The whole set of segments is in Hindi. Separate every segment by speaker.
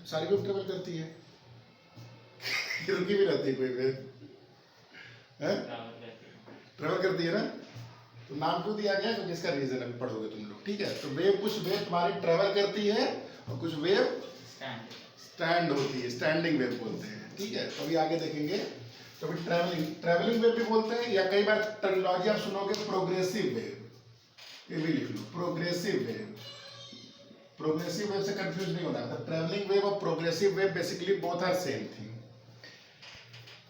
Speaker 1: सारी वेव ट्रेवल करती है रुकी भी रहती है कोई वेव है, ट्रेवल करती है ना। तो नाम क्यों दिया गया क्योंकि इसका रीजन अभी पढ़ोगे तुम लोग, ठीक है। तो वेव, कुछ वेव तुम्हारी ट्रेवल करती है और कुछ वेव स्टैंड होती है, स्टैंडिंग वेव बोलते हैं, ठीक है। तो अभी आगे देखेंगे। तो अभी ट्रेवलिंग वेव भी बोलते हैं, या कई बार टर्मिनोलॉजी आप सुनोगे प्रोग्रेसिव वेव, ये भी लिख लो प्रोग्रेसिव वेव। प्रोग्रेसिव वेव से कंफ्यूज नहीं होना, तो ट्रेवलिंग वेव और progressive wave basically both are same thing.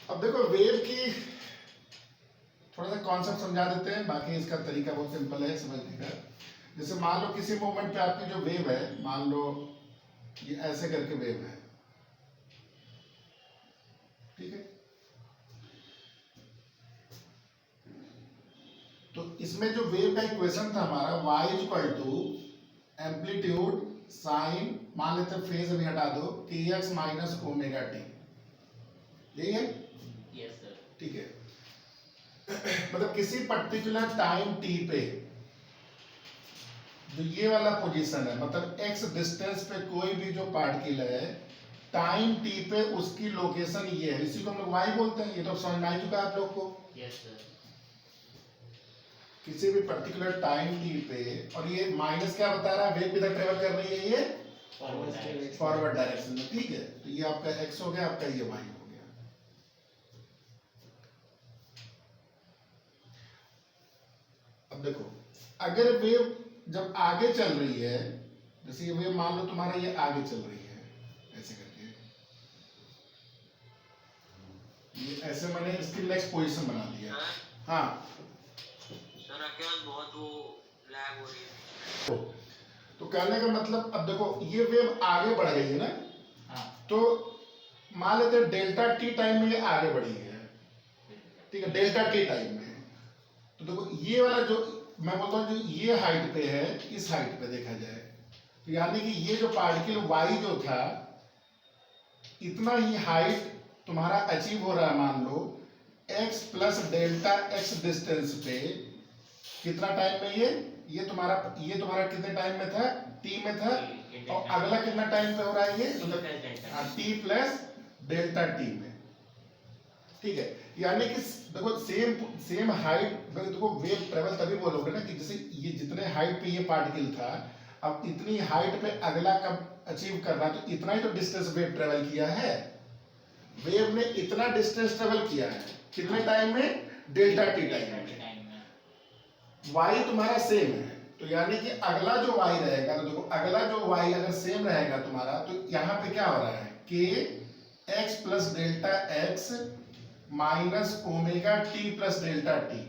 Speaker 1: अब देखो वेव की थोड़ा सा कॉन्सेप्ट समझा देते हैं, बाकी इसका तरीका बहुत सिंपल है समझने का। जैसे मान लो किसी मोमेंट पे आपकी जो वेव है, मान लो ये ऐसे करके वेव है, ठीक है। तो इसमें जो वेव का इक्वेशन था हमारा y is equal to amplitude sine, मान लेते हैं फेज अभी हटा दो, kx माइनस ओमेगा टी, यही है।
Speaker 2: Yes sir.
Speaker 1: ठीक है मतलब किसी पर्टिकुलर टाइम t पे जो ये वाला पोजीशन है, मतलब x डिस्टेंस पे कोई भी जो पार्टिकल है टाइम t पे उसकी लोकेशन ये है, इसी को हम लोग y बोलते हैं। ये तो समझ में आ चुका है आप लोग को।
Speaker 2: Yes sir.
Speaker 1: किसी भी पर्टिकुलर टाइम t पे, और ये माइनस क्या बता रहा है, वेव किधर ट्रेवल कर रही है, ये फॉरवर्ड डायरेक्शन में, ठीक है। तो ये आपका x हो गया, आपका ये y हो गया। अब देखो अगर वेव जब आगे चल रही है, जैसे ये वेव मान लो तुम्हारा ये आगे चल रही है ऐसे करके, ये ऐसे मैंने इसकी नेक्स्ट पोजीशन बना दिया। हाँ
Speaker 3: सर केवल बहुत वो लैग हो रही है।
Speaker 1: तो कहने का मतलब, अब देखो ये वेव आगे बढ़ गई है ना,
Speaker 2: हाँ।
Speaker 1: तो मान लेते हैं डेल्टा टी टाइम में ये आगे बढ़ी है, ठीक है, डेल्टा टी टाइम में। तो देखो ये वाला जो मैं बोलता हूँ जो ये हाइट पे है, इस हाइट पे देखा जाए तो यानी कि ये जो पार्टिकल y जो था, इतना ही हाइट तुम्हारा अचीव हो रहा है, मान लो x plus delta x distance पे, कितना टाइम में ये तुम्हारा कितने टाइम में था, t में था, और अगला कितना टाइम पे हो रहा है ये, मतलब t प्लस डेल्टा t में, ठीक है। यानी कि देखो सेम हाइट, देखो वेव ट्रेवल तभी बोलोगे ना कि जैसे ये जितने हाइट पे ये पार्टिकल था, अब इतनी हाइट पे अगला कब अचीव करना, तो इतना ही तो डिस्टेंस वेव ट्रेवल किया है। वेव ने इतना डिस्टेंस ट्रेवल किया है कितने टाइम में, डेल्टा टी टाइम में। y तुम्हारा सेम है, तो यानी कि अगला जो y रहेगा, तो देखो अगला जो y अगर सेम रहेगा तुम्हारा, तो यहाँ पे क्या हो रहा है, k x plus delta x minus omega T plus delta T.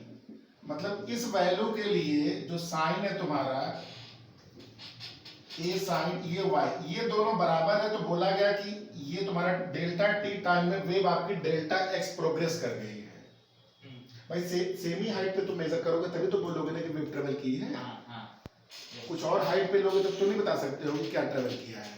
Speaker 1: मतलब इस वैल्यू के लिए जो साइन है तुम्हारा a साइन, ये y, ये दोनों बराबर है, तो बोला गया कि ये तुम्हारा डेल्टा टी टाइम में वेव आपकी डेल्टा x प्रोग्रेस कर गई है। भाई सेम ही हाइट पे तुम मेजर करोगे तभी तो बोलोगे ना कि वेव ट्रेवल की है। कुछ और हाइट पे लोगे तो तुम नहीं बता सकते हो कि क्या ट्रेवल किया है।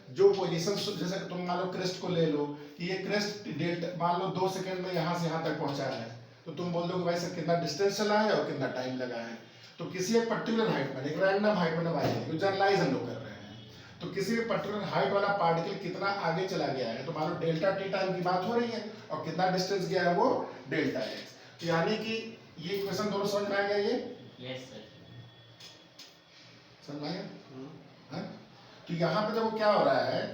Speaker 1: जो पोजीशन, जैसे तुम मान लो क्रेस्ट को ले लो कि ये क्रेस्ट डेल्टा मान लो 2 सेकंड में यहाँ से यहाँ तक पहुंचा है, तो तुम बोल दो कि भाई सर कितना डिस्टेंस चला है और कितना टाइम लगा है। तो किसी एक पर्टिकुलर हाइट में, एक रैंडम हाइट में जो जनरलाइज हम लोग कर रहे हैं, तो किसी भी पर्टिकुलर हाइट वाला पार्टिकल कितना आगे चला गया है, तो मान लो डेल्टा टी टाइम की बात हो रही है, और कितना डिस्टेंस गया है वो डेल्टा एक्स। तो यानी कि ये इक्वेशन दोनों समझ में आ गया, ये
Speaker 2: यस सर।
Speaker 1: समझ में आया। तो यहाँ पे देखो क्या हो रहा है,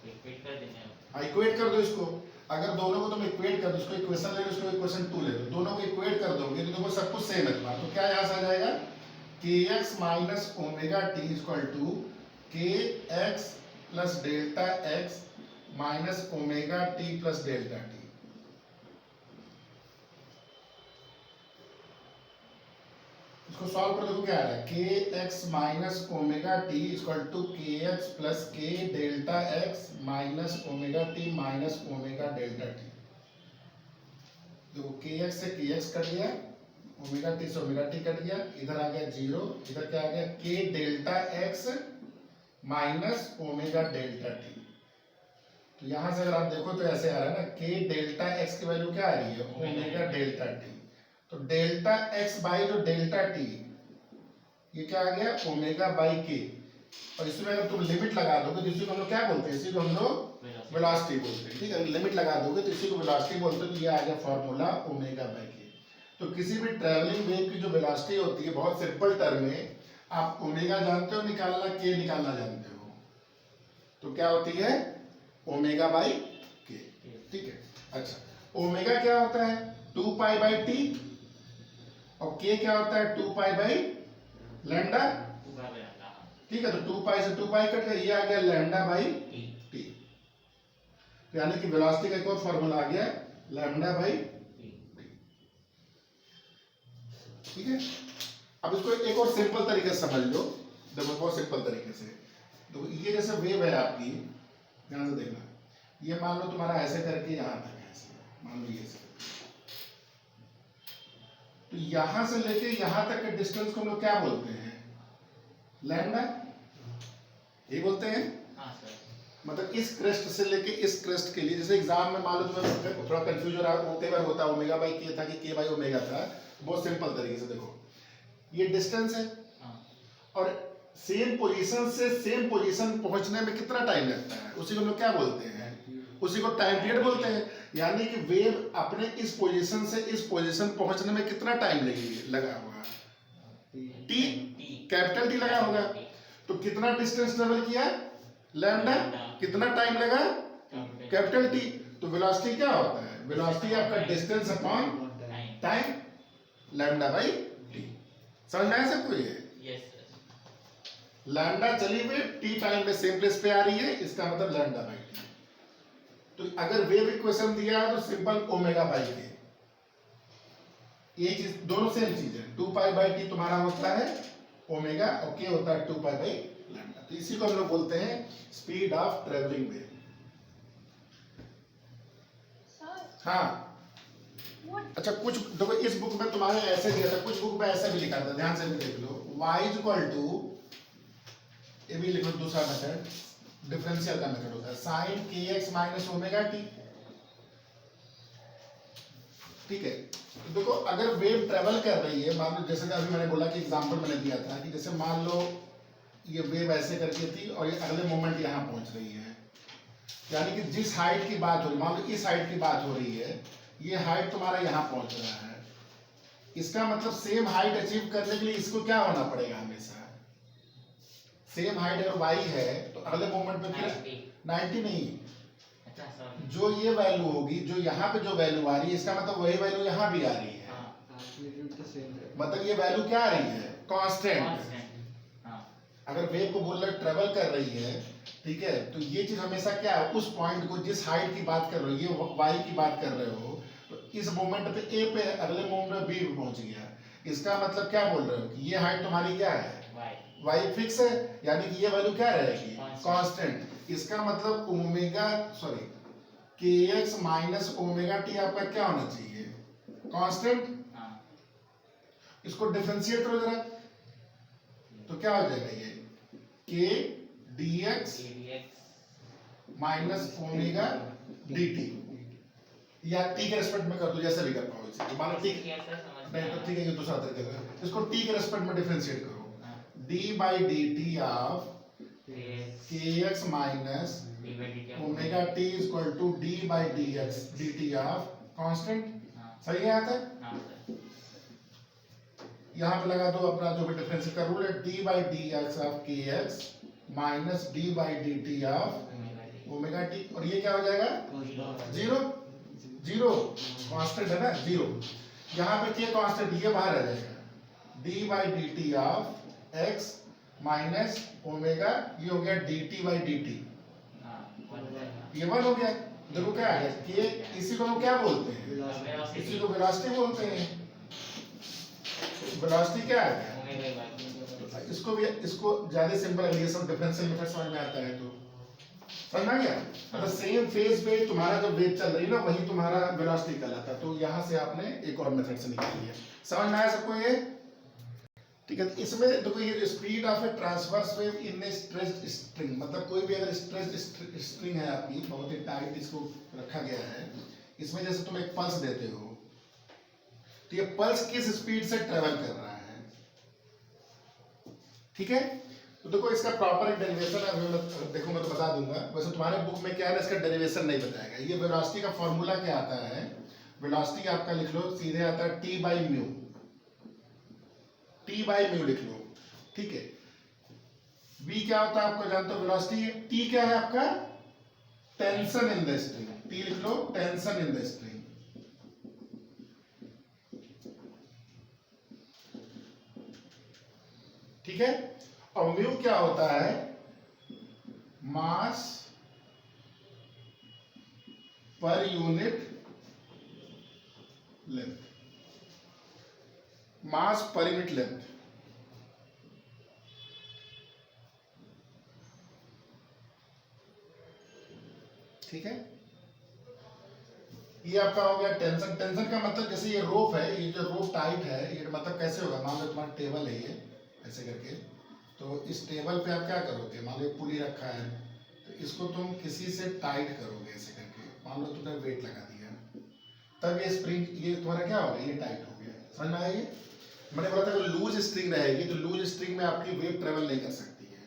Speaker 1: इक्वेट कर दो इसको। अगर दोनों को तुम इक्वेट कर दो, इसको इक्वेशन ले लो, इसको इक्वेशन 2 ले लो, दोनों को इक्वेट कर दोगे तो देखो सब कुछ सेम है तुम्हारा। तो क्या यहाँ से आ जाएगा, kx minus omega T equal to kx plus delta x minus omega T plus delta T. इसको सॉल्व कर देखो क्या आ रहा है, kx minus omega T equal to kx plus k delta x minus omega T minus omega delta T. देखो kx से kx कट गया, ओमेगा टी से ओमेगा टी कट गया, इधर आ गया 0, इधर क्या आ गया k delta x minus omega delta T. तो यहां से अगर आप देखो तो ऐसे आ रहा है ना, k डेल्टा x की वैल्यू क्या आ रही है, ओमेगा डेल्टा टी। तो डेल्टा x बाई जो डेल्टा टी, ये क्या आ गया ओमेगा बाई के, और इसमें अगर तुम लिमिट लगा दोगे तो इसी को हम लोग क्या बोलते हैं, इसी को हम लोग वेलोसिटी बोलते हैं। ठीक है, अगर लिमिट लगा दोगे तो इसी को वेलोसिटी बोलते हैं। तो ये आ गया फॉर्मूला ओमेगा बाई के। तो किसी भी ट्रैवलिंग वेव की जो वेलोसिटी होती है, बहुत सिंपल टर्म में आप ओमेगा जानते हो निकालना, के निकालना जानते हो, तो क्या होती है ओमेगा बाई के। ठीक है, अच्छा ओमेगा क्या होता है 2 पाई बाई टी, और के क्या होता है 2 पाई बाई लैम्डा। ठीक है, तो 2 पाई से 2 पाई कट गया, ये आ गया लैम्डा बाई टी। तो यानी कि वेलोसिटी का एक और फॉर्मूला आ गया लैम्डा बाई टी। ठीक है, अब इसको एक और सिंपल तरीके से समझ लो। देखो बहुत सिंपल तरीके से, तो ये जैसे वेव है आपकी, ध्यान से देखना, ये मान लो तुम्हारा ऐसे करके यहां तक है, ऐसे मान लो ये ऐसे, तो यहां से लेके यहां तक के डिस्टेंस को हम लोग क्या बोलते हैं, लैम्डा, ये बोलते हैं। मतलब इस क्रेस्ट से लेके इस क्रेस्ट के लिए, जैसे एग्जाम में मान लो तुम्हें थोड़ा कंफ्यूज हो रहा है, कई बार होता है ओमेगा बाई के था कि के बाई ओमेगा था। बहुत सिंपल तरीके से देखो, ये डिस्टेंस है और सेम पोजीशन से सेम पोजीशन पहुंचने में कितना टाइम लगता है, उसी को हम लोग क्या बोलते हैं, उसी को टाइम पीरियड बोलते हैं। यानी कि वेव अपने इस पोजीशन से इस पोजीशन पहुंचने में कितना टाइम लगा होगा, टी, कैपिटल टी लगा होगा। तो कितना डिस्टेंस ट्रेवल किया लैम्डा, कितना टाइम लगा कैपिटल टी। तो वेलोसिटी क्या होता है, वेलोसिटी आपका distance upon time, lambda by T. समझ में आया सबको ये? लैम्डा चली हुई टी टाइम में सेम प्लेस पे आ रही है, इसका मतलब लैम्डा बाई टी। तो अगर वेव इक्वेशन दिया है तो सिंपल ओमेगा बाई के, ये चीज दोनों सेम चीज है। 2 पाई बाई टी तुम्हारा होता है ओमेगा और के होता है 2 पाई बाई लैम्डा। तो इसी को हम लोग बोलते हैं स्पीड ऑफ ट्रेवलिंग वेव। हाँ अच्छा, कुछ देखो इस बुक में तुम्हारे ऐसे दिया था, कुछ बुक में ऐसा भी लिखा था, ध्यान से भी देख लो। y इज इक्वल टू, ये भी लिखो दूसरा मेथड, डिफरेंशियल का मेथड होता है sin kx minus omega T. ठीक है, तो देखो अगर वेव ट्रेवल कर रही है, मान लो जैसे कि अभी मैंने बोला कि एग्जांपल मैंने दिया था कि जैसे मान लो ये वेव ऐसे करके थी और ये अगले मोमेंट यहाँ पहुंच रही है, यानी कि जिस हाइट की बात हो रही, मान लो इस हाइट की बात हो रही है, ये हाइट तुम्हारा यहाँ पहुंच रहा है, इसका मतलब सेम हाइट अचीव करने के लिए इसको क्या होना पड़ेगा, हमेशा सेम हाइट अगर y है तो अगले मोमेंट पे फिर 90 नहीं, जो ये वैल्यू होगी, जो यहाँ पे जो वैल्यू आ रही है, इसका मतलब वही वैल्यू यहाँ भी आ रही है। मतलब ये वैल्यू क्या आ रही है, कांस्टेंट। अगर वेव को बोल रहे ट्रेवल कर रही है, ठीक है, तो ये चीज हमेशा क्या है, उस पॉइंट को जिस हाइट की बात कर रहे हो, ये y की बात कर रहे हो, तो इस मोमेंट पे a पे, अगले मोमेंट पे b पे पहुंच गया। इसका मतलब क्या बोल रहे हो कि ये हाइट तुम्हारी क्या है, y फिक्स है, यानी कि ये वैल्यू क्या रहेगी, कांस्टेंट। इसका मतलब omega sorry kx minus omega T आपका क्या होना चाहिए, कांस्टेंट। इसको डिफरेंशिएट करो जरा, तो क्या हो जाएगा, ये k dx minus omega dt, या t के रेस्पेक्ट में कर दो, जैसे भी कर पाओ इसे। तो मानो t नहीं तो ठीक है, ये दूसरा तरीका है, इसको t के रेस्पेक्ट में डिफरेंशिएट करो, d by dt of kx minus omega t is equal to d by dx dt of constant. सही है आता है? यहाँ पे लगा दो अपना जो भी डिफरेंशिएट का रूल है, d by dx of kx minus d by dt of omega t, और ये क्या हो जाएगा, जीरो, जीरो कांस्टेंट है ना, जीरो। यहाँ पे k कांस्टेंट, ये बाहर आ जाएगा, d by dt of x minus omega, ये हो गया dt बाई dt, ये 1 हो गया। देखो क्या आ गया, k, इसी को हम क्या बोलते हैं, इसी को वेलोसिटी बोलते हैं। वेलोसिटी क्या है, इसको भी, इसको ज्यादा सिंपल है, ये सब डिफरेंशियल मेथड समझ में आता है तो समझ में आ गया। मतलब सेम फेज पे तुम्हारा जो वेव चल रही है ना, वही तुम्हारा वेलोसिटी कहलाता है। तो यहाँ से आपने एक और मेथड से निकाली है। समझ में आया सबको ये? ठीक है, इसमें देखो ये speed of A transverse wave in A stretched string, मतलब कोई भी अगर स्ट्रेच्ड स्ट्रिंग है आपकी, बहुत ही टाइट इसको रखा गया है, इसमें जैसे तुम एक पल्स देते हो, तो ये पल्स किस स्पीड से ट्रेवल कर रहा है, ठीक है। तो देखो इसका प्रॉपर एक डेरिवेशन अभी मैं देखो मैं तो बता दूंगा, वैसे तुम्हारे बुक में क्या है ना, इसका डेरिवेशन नहीं बताएगा। ये वेलोसिटी का फॉर्मूला क्या आता है, वेलोसिटी आपका लिख लो सीधे आता है T by mu, T by mu लिख लो, ठीक है। v क्या होता है आपको जानते हो, वेलोसिटी। t क्या है आपका, tension in the string, t लिख लो टेंशन इन द स्ट्रिंग, ठीक है। और म्यू क्या होता है, मास पर यूनिट लेंथ, मास पर यूनिट लेंथ, ठीक है। ये आपका हो गया टेंशन। टेंशन का मतलब जैसे ये रोप है, ये जो रोप टाइट है, ये मतलब कैसे होगा, मान लो तुम्हारा टेबल है ये ऐसे करके, तो इस टेबल पे आप क्या करोगे, मान लो पुली रखा है, तो इसको तुम किसी से टाइट करोगे ऐसे करके, मान लो तुमने वेट लगा दिया, तब ये स्प्रिंग ये तुम्हारा क्या होगा, ये टाइट हो गया। समझ में आया ये? मैंने बोला था कि लूज स्ट्रिंग रहेगी तो लूज स्ट्रिंग में आपकी वेव ट्रेवल नहीं कर सकती है,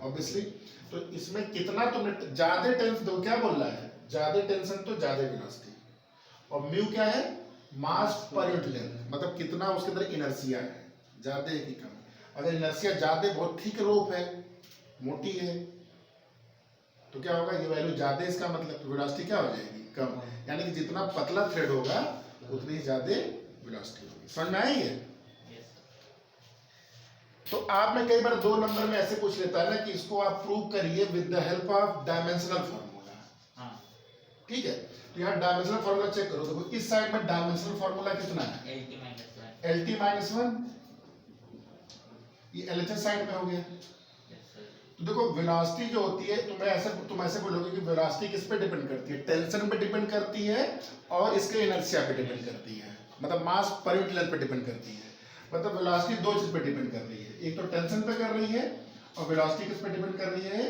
Speaker 1: ऑब्वियसली। तो इसमें कितना तुमने ज्यादा टेंशन, तो क्या बोल रहा है, ज्यादा टेंशन तो ज्यादा वेलोसिटी, और म्यू क्या है, मास पर यूनिट लेंथ, मतलब कितना उसके अंदर इनर्शिया है, ज्यादा है कि कम। अगर इनर्शिया ज्यादा, बहुत थिक रोप है, मोटी है, तो क्या होगा, ये वैल्यू ज्यादा, इसका मतलब वेलोसिटी क्या हो जाएगी, कम। यानी कि जितना पतला थ्रेड होगा उतनी ज्यादा वेलोसिटी होगी। समझ में आई है? तो आप में कई बार 2 नंबर में ऐसे पूछ लेता है ना कि इसको आप प्रूव करिए with the help of dimensional formula, ठीक है। तो यहाँ डायमेंशनल फार्मूला चेक करो, देखो इस साइड में डायमेंशनल फार्मूला कितना है, LT माइनस 1, ये LHS साइड में हो गया। तो देखो वेलोसिटी जो होती है, तुम ऐसे बोलोगे कि वेलोसिटी किस पे डिपेंड करती है, टेंशन पे डिपेंड करती है और इसके इनर्शिया पे डिपेंड करती है, मतलब मास पर यूनिट लेंथ पे डिपेंड करती है। मतलब वेलोसिटी 2 चीज पे डिपेंड कर रही है, एक तो टेंशन पे कर रही है और वेलोसिटी किस पे डिपेंड कर रही है,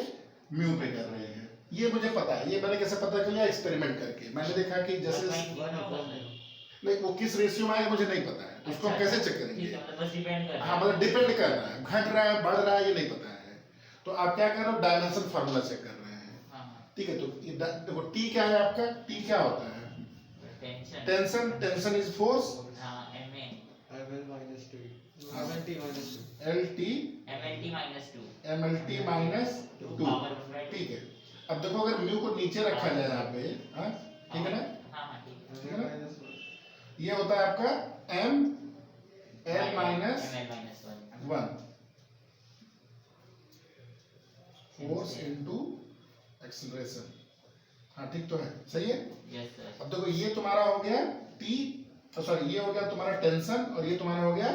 Speaker 1: म्यू पे कर रही है। ये मुझे पता है, ये मैंने कैसे पता किया, एक्सपेरिमेंट करके मैंने देखा कि जैसे नहीं वो किस रेशियो में आएगा मुझे नहीं पता है, तो उसको हम कैसे चेक करेंगे, हाँ मतलब डिपेंड कर रहा है, घट रहा है बढ़ रहा है ये नहीं पता है। तो आप क्या कर रहे हो, डायमेंशन फार्मूला चेक कर रहे हैं, ठीक है। तो देखो टी क्या है आपका, टी क्या होता है, tension, tension is force, MLT minus 2, ठीक है। अब देखो अगर म्यू को नीचे रखा जाए यहाँ पे, ठीक है ना, ठीक है ना, ये होता है आपका ML minus 1 force into acceleration, हाँ ठीक तो है, सही है। अब देखो ये तुम्हारा हो गया T, सॉरी ये हो गया तुम्हारा टेंशन और ये तुम्हारा हो गया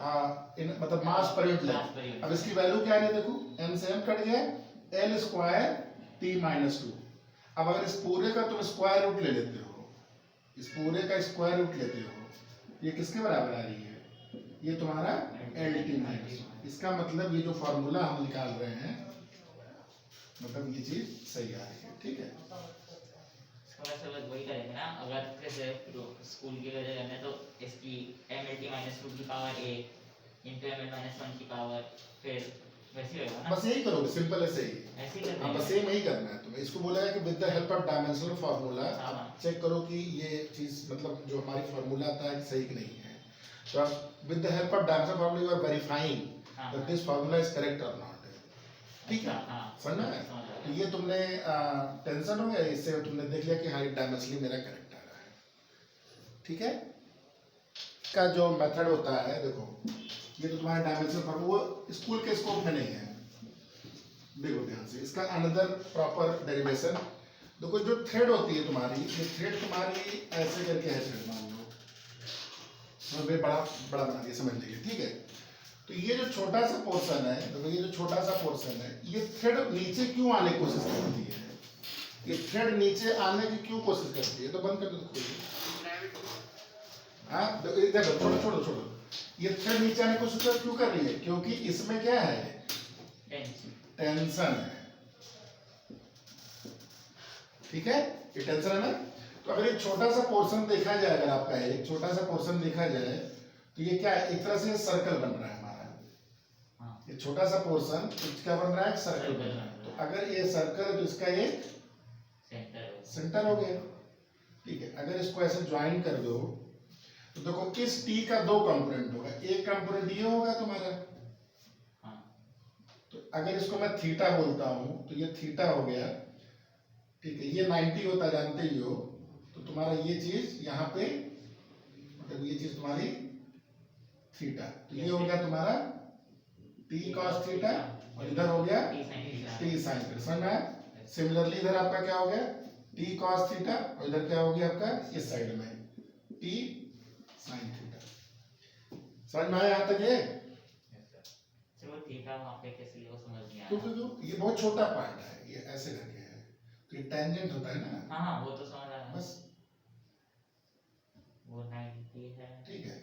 Speaker 1: मतलब मास पर यूनिट लेंथ। अब इसकी वैल्यू क्या है, देखो m से m कट गया, L स्क्वायर T माइनस 2। अब अगर इस पूरे का तुम स्क्वायर रूट ले लेते हो, इस पूरे का स्क्वायर रूट लेते हो, ये किसके बराबर आ रही है, ये तुम्हारा LT माइनस 1। इसका मतलब ये जो फॉर्मूला हम निकाल रहे हैं, मतलब ये चीज सही आ रही है, ठीक है।
Speaker 2: वही करेंगे ना, अगर जैसे स्कूल की वजह करना है तो इसकी MLT माइनस 2 की power a into ML minus 1 की पावर, फिर वैसे होगा ना,
Speaker 1: बस यही करोगे, सिंपल ऐसे ही,
Speaker 2: ऐसे ही करना
Speaker 1: हाँ
Speaker 2: है।
Speaker 1: बस यही करना है तुम्हें। इसको बोला है कि with the help of dimensional formula आप चेक करो कि ये चीज मतलब जो हमारी फार्मूला था कि सही कि नहीं है। तो आप with the help of dimensional formula you are verifying that this formula is correct और नॉट, ठीक है। समझना है? तो ये तुमने टेंशन हो गया, इससे तुमने देख लिया कि हाँ डायमेंशनली मेरा करेक्ट आ रहा है, ठीक है। का जो मेथड होता है, देखो ये तो तुम्हारा डायमेंशनल फार्मूला वो स्कूल के स्कोप में नहीं है, देखो ध्यान से इसका अनदर प्रॉपर डेरिवेशन। देखो जो थ्रेड होती है तुम्हारी, ये थ्रेड तुम्हारी ऐसे करके है, थ्रेड मान लो मैं बड़ा बड़ा बना दिया, समझ लीजिए, ठीक है। तो ये जो छोटा सा पोर्शन है, देखो ये जो छोटा सा पोर्शन है, ये थ्रेड नीचे क्यों आने की कोशिश करती है, ये थ्रेड नीचे आने की क्यों कोशिश करती है, तो बंद कर दो, हाँ इधर छोड़ो छोड़ो छोड़ो, ये थ्रेड नीचे आने की कोशिश क्यों कर रही है, क्योंकि इसमें क्या है, टेंशन है, ठीक है, ये टेंशन है ना। तो अगर एक छोटा सा पोर्शन देखा जाए, अगर आपका एक छोटा सा पोर्शन देखा जाए, तो ये क्या है, एक तरह से सर्कल बन रहा है हमारा, ये छोटा सा पोर्शन क्या बन रहा है, सर्कल बन रहा है। तो अगर ये सर्कल है तो इसका ये सेंटर हो गया। ठीक है, अगर इसको ऐसे ज्वाइन कर दो तो देखो इस टी का दो कंपोनेंट होगा, एक कंपोनेंट ये होगा तुम्हारा, तो अगर इसको मैं थीटा बोलता हूं तो ये थीटा हो गया। ठीक है, ये 90 होता जानते ही हो, तो तुम्हारा ये चीज यहाँ पे मतलब ये चीज तुम्हारी थीटा, तो ये हो गया तुम्हारा टी कॉस थीटा और इधर हो गया टी साइन थीटा। समझ में आया? सिमिलरली इधर आपका क्या हो गया, टी कॉस थीटा और इधर क्या हो गया आपका इस साइड में टी साइन थीटा। समझ में आया यहाँ तक ये?
Speaker 2: चलो थीटा वहाँ पे कैसे लिखो समझ नहीं आया।
Speaker 1: तो ये बहुत छोटा पार्ट है, ये ऐसे करके है, तो ये टेंजेंट होता है ना।
Speaker 2: हाँ हाँ वो तो समझ आया
Speaker 1: बस
Speaker 2: वो 90 है।
Speaker 1: ठीक है,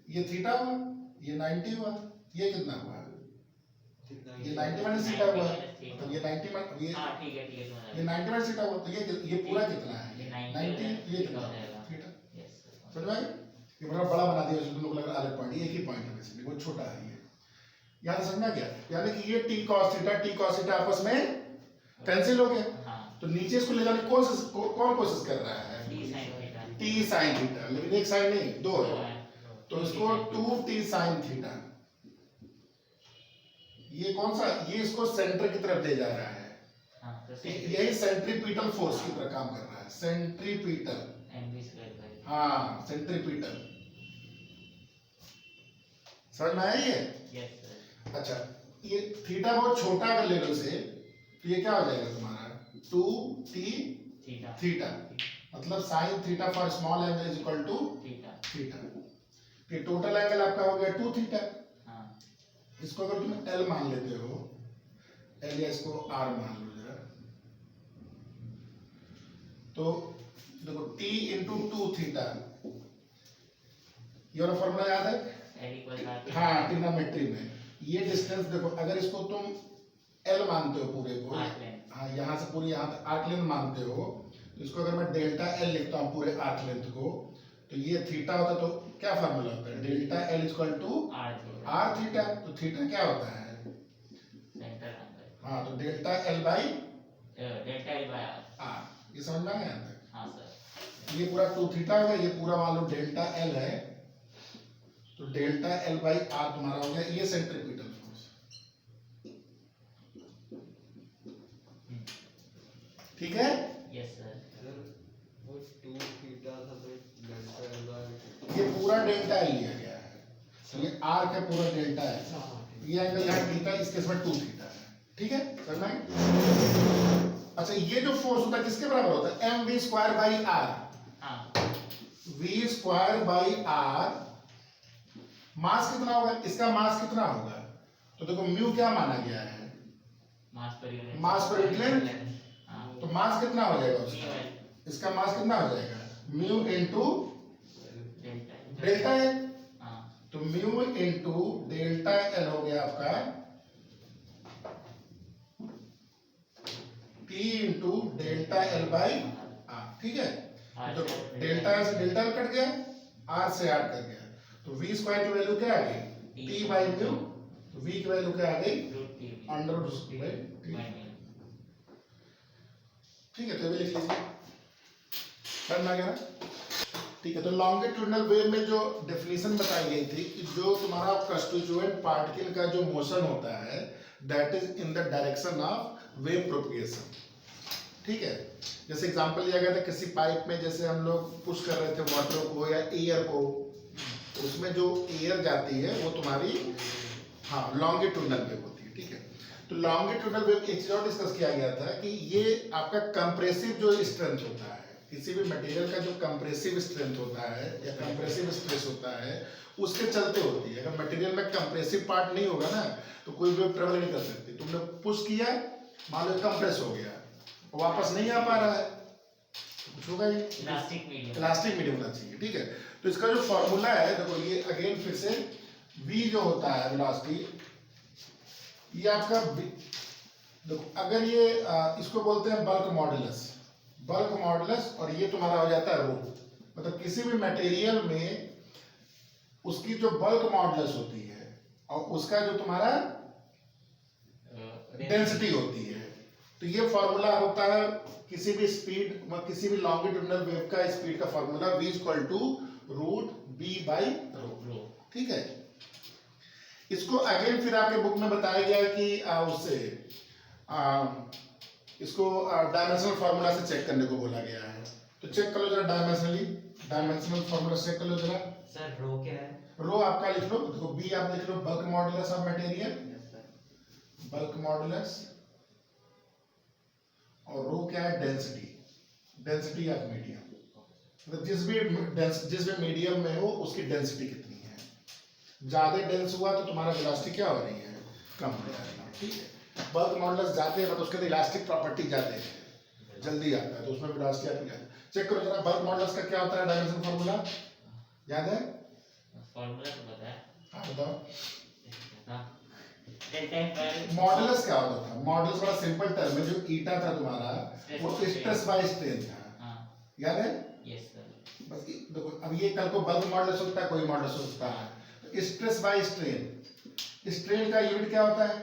Speaker 1: ये थीटा हुआ, ये 90 हुआ, ये कितना हुआ, ये 90 माइनस थीटा हुआ, मतलब ये 90 माइनस ये
Speaker 2: हाँ ठीक है समझ आया।
Speaker 1: ये 90 माइनस थीटा हुआ, तो ये पूरा कितना है,
Speaker 2: ये
Speaker 1: 90, ये कितना
Speaker 2: जाएगा
Speaker 1: थीटा।
Speaker 2: यस
Speaker 1: समझ में आया? ये बड़ा बड़ा बना दिया उसमें, लोग लग रहा अलग पॉइंट, एक ही पॉइंट है बेसिकली, वो छोटा है ये। यहाँ से समझना क्या, यानी कि ये टी कॉस थीटा आपस में कैंसिल हो गया।
Speaker 2: हाँ
Speaker 1: तो नीचे इसको ले जाने की कौन कोशिश कर रहा है,
Speaker 2: T sine theta
Speaker 1: T sine theta, लेकिन एक साइन नहीं दो
Speaker 2: दो
Speaker 1: है,
Speaker 2: है
Speaker 1: तो इसको 2t साइन थीटा, ये कौन सा, ये इसको सेंटर की तरफ ले जा रहा है।
Speaker 2: हाँ तो
Speaker 1: यही सेंट्रीपिटल फोर्स की तरह काम कर रहा है, सेंट्रीपिटल,
Speaker 2: mv²
Speaker 1: हाँ सेंट्रीपिटल। समझ में आया ये?
Speaker 2: Yes sir.
Speaker 1: अच्छा, ये थीटा बहुत छोटा अगर ले लो इसे, तो ये क्या हो जाएगा तुम्हारा 2t
Speaker 2: थीटा
Speaker 1: थीटा, मतलब sine theta for small angle is equal to
Speaker 2: theta
Speaker 1: theta. फिर टोटल एंगल आपका हो गया 2 थीटा।
Speaker 2: हाँ
Speaker 1: इसको अगर तुम L मान लेते हो, L या इसको R मान लो जरा, तो देखो T इंटू 2 थीटा, ये वाला फॉर्मूला याद है?
Speaker 2: L इक्वल
Speaker 1: हाँ, ट्रिग्नोमेट्री में ये डिस्टेंस देखो, अगर इसको तुम L मानते हो पूरे को,
Speaker 2: आर्क लेंथ।
Speaker 1: हाँ यहाँ से पूरी यहाँ तक आर्क लेंथ मानते हो, तो इसको अगर मैं डेल्टा L लिखता हूँ पूरे आर्क लेंथ को, तो ये थीटा होता, तो क्या फार्मूला होता है, delta L equal to R theta. तो थीटा क्या होता है,
Speaker 2: सेंटर एंगल।
Speaker 1: हाँ, तो delta L by
Speaker 2: delta L by R।
Speaker 1: R, ये समझ में आ गया यहाँ तक?
Speaker 2: हाँ सर।
Speaker 1: ये पूरा 2 थीटा हो गया, ये पूरा मान लो डेल्टा L है, तो डेल्टा L बाई R तुम्हारा हो गया, ये सेंट्रीपिटल फोर्स। ठीक है,
Speaker 2: यस सर।
Speaker 4: वो 2 थीटा था तो डेल्टा L बाय
Speaker 1: ये पूरा डेल्टा L लिया गया है, ये R का पूरा डेल्टा है, ये एंगल यहाँ थीटा, इसके इसमें 2 थीटा है। ठीक है, करना है। अच्छा, ये जो फोर्स होता है किसके बराबर होता है, mv स्क्वायर बाई r।
Speaker 2: हाँ
Speaker 1: v स्क्वायर बाई r, मास कितना होगा, इसका मास कितना होगा, तो देखो म्यू क्या माना गया है,
Speaker 2: मास पर यूनिट।
Speaker 1: मास पर यूनिट लेंथ,
Speaker 2: हाँ
Speaker 1: तो मास कितना हो जाएगा उसका,
Speaker 2: म्यू
Speaker 1: इसका मास कितना हो जाएगा, म्यू इंटू
Speaker 2: डेल्टा
Speaker 1: डेल्टा है,
Speaker 2: हाँ
Speaker 1: तो म्यू इंटू डेल्टा एल हो गया आपका T into delta L by R. ठीक है, तो डेल्टा एल से डेल्टा एल कट गया, आर से आर कट गया, तो वी स्क्वायर की वैल्यू क्या आ गई, टी बाई म्यू, तो वी की वैल्यू क्या आ गई,
Speaker 2: root T
Speaker 1: under root by T.
Speaker 2: By mu.
Speaker 1: ठीक है, तो ये लिख लीजिए, करना क्या। ठीक है, तो लॉन्गिट्यूडिनल वेव में जो डेफिनेशन बताई गई थी कि जो तुम्हारा कंस्टिट्यूएंट पार्टिकल का जो मोशन होता है that is in the direction of wave propagation. ठीक है, जैसे एग्जांपल लिया गया था किसी पाइप में, जैसे हम लोग पुश कर रहे थे वाटर को या एयर को, उसमें जो एयर जाती है वो तुम्हारी हाँ लॉन्गिट्यूडिनल वेव होती है। ठीक है, तो लॉन्गिट्यूडिनल वेव एक चीज और डिस्कस किया गया था कि ये आपका कंप्रेसिव जो स्ट्रेंथ होता है, किसी भी मटेरियल का जो कंप्रेसिव स्ट्रेंथ होता है या कंप्रेसिव स्ट्रेस होता है, उसके चलते होती है। अगर मटेरियल में कंप्रेसिव पार्ट नहीं होगा ना तो कोई वेव ट्रेवल नहीं कर सकती। तुमने पुश किया, मान लो कंप्रेस हो गया, वापस नहीं आ पा रहा है, कुछ होगा ही,
Speaker 2: इलास्टिक मीडियम।
Speaker 1: इलास्टिक मीडियम होना चाहिए। ठीक है, तो इसका जो फॉर्मूला है देखो, ये अगेन फिर से v जो होता है वेलोसिटी, ये आपका देखो, अगर ये इसको बोलते हैं बल्क मॉडुलस, बल्क मॉडुलस, और ये तुम्हारा हो जाता है रो। मतलब किसी भी मटेरियल में उसकी जो बल्क मॉडुलस होती है और उसका जो तुम्हारा डेंसिटी होती है। तो ये फॉर्मूला होता है किसी भी स्पीड व किसी भी लॉन्गिट्यूडिनल वेव का स्पीड का formula v equal to root B by rho. ठीक है, इसको अगेन फिर आपके बुक में बताया गया है कि उससे इसको डायमेंशनल फार्मूला से चेक करने को बोला गया है। तो चेक कर लो जरा डायमेंशनल फार्मूला चेक कर लो जरा।
Speaker 2: सर रो क्या है?
Speaker 1: रो आपका लिख लो, देखो बी आप लिख लो bulk modulus of material, bulk modulus, और रो क्या है डेंसिटी ऑफ मीडियम। मतलब जिस भी मीडियम में हो उसकी डेंसिटी कितनी है। ज्यादा डेंस हुआ तो तुम्हारा वेलोसिटी क्या हो रही है, कम हो जाएगा। ठीक है, बल्क मॉडुलस जाते हैं तो उसके अंदर इलास्टिक प्रॉपर्टी जाते हैं, जल्दी आता है तो उसमें वेलोसिटी आती है। चेक करो जरा बल्क मॉडुलस का क्या होता है डायमेंशन फार्मूला, याद है?
Speaker 2: फार्मूला तो पता है।
Speaker 1: हाँ बताओ।
Speaker 2: मॉडुलस
Speaker 1: मॉडुलस क्या होता था? मॉडुलस बड़ा सिंपल टर्म है, जो ईटा था तुम्हारा वो स्ट्रेस बाय स्ट्रेन था। याद है?
Speaker 2: Yes sir.
Speaker 1: बस देखो अब ये कल को बल्क मॉडुलस होता है, कोई मॉडुलस होता है, तो स्ट्रेस बाय स्ट्रेन का यूनिट क्या होता है?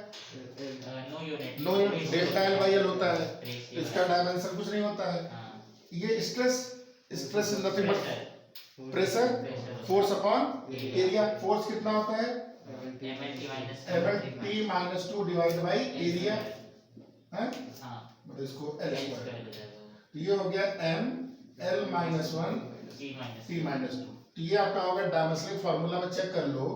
Speaker 2: No
Speaker 1: unit delta L by L होता है। इसका डायमेंशन कुछ नहीं होता है। ये stress is nothing but pressure force upon area. Force कितना होता है? mlt minus 2 divide by area है, मतलब इसको l स्क्वायर। तो ये हो गया m l minus 1 t minus 2। तो ये आपका हो गया डायमेंशनल फार्मूला में चेक कर लो,